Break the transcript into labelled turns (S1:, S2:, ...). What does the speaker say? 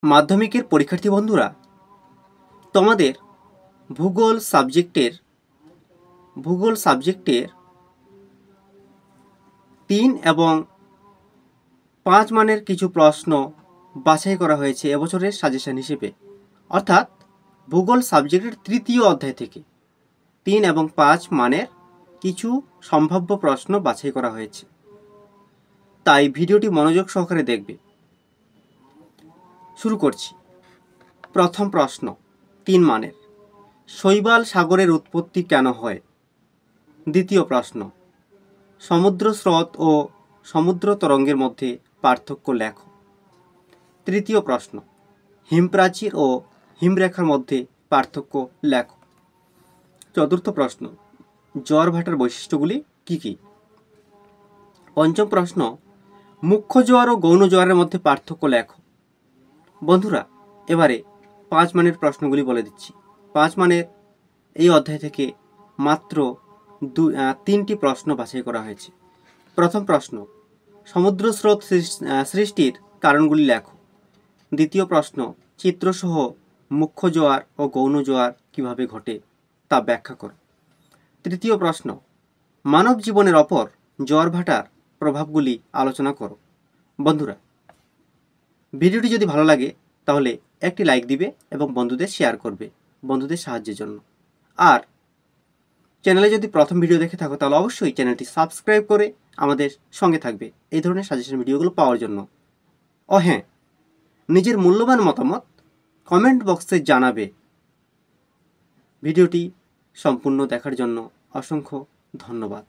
S1: মাধ্যমিকের পরীক্ষার্থী বন্ধুরা, তোমাদের ভূগোল সাবজেক্টের 3 এবং 5 মানের কিছু প্রশ্ন বাছাই করা হয়েছে এবছরের সাজেশন হিসেবে। অর্থাৎ ভূগোল সাবজেক্টের তৃতীয় অধ্যায় থেকে 3 এবং 5 মানের কিছু সম্ভাব্য প্রশ্ন বাছাই করা হয়েছে, তাই ভিডিওটি মনোযোগ সহকারে দেখবে। শুরু করছি। প্রথম প্রশ্ন 3 মানের, শৈবাল সাগরের উৎপত্তি কেন হয়? দ্বিতীয় প্রশ্ন, সমুদ্র স্রোত ও সমুদ্র তরঙ্গের মধ্যে পার্থক্য লেখো। তৃতীয় প্রশ্ন, হিমপ্রাচীর ও হিমরেখার মধ্যে পার্থক্য লেখো। চতুর্থ প্রশ্ন, জোয়ার ভাটার বৈশিষ্ট্যগুলি কি কি? পঞ্চম প্রশ্ন, মুখ্য জোয়ার ও গৌণ জোয়ারের মধ্যে পার্থক্য লেখো। বন্ধুরা, এবারে 5 মানের প্রশ্নগুলি বলে দিচ্ছি। 5 মানের এই অধ্যায় থেকে মাত্র 3টি প্রশ্ন বাছাই করা হয়েছে। প্রথম প্রশ্ন, সমুদ্র স্রোত সৃষ্টির কারণগুলি লেখো। দ্বিতীয় প্রশ্ন, চিত্রসহ মুখ্য জোয়ার ও গৌণ জোয়ার কিভাবে ঘটে তা ব্যাখ্যা করো। তৃতীয় প্রশ্ন, মানব জীবনের ওপর জোয়ার ভাটার প্রভাবগুলি আলোচনা করো। বন্ধুরা, ভিডিওটি যদি ভালো লাগে তাহলে একটি লাইক দিবে এবং বন্ধুদের শেয়ার করবে বন্ধুদের সাহায্যের জন্য। আর চ্যানেলে যদি প্রথম ভিডিও দেখে থাকো তাহলে অবশ্যই চ্যানেলটি সাবস্ক্রাইব করে আমাদের সঙ্গে থাকবে এই ধরনের সাজেশন ভিডিওগুলো পাওয়ার জন্য। ও হ্যাঁ, নিজের মূল্যবান মতামত কমেন্ট বক্সে জানাবে। ভিডিওটি সম্পূর্ণ দেখার জন্য অসংখ্য ধন্যবাদ।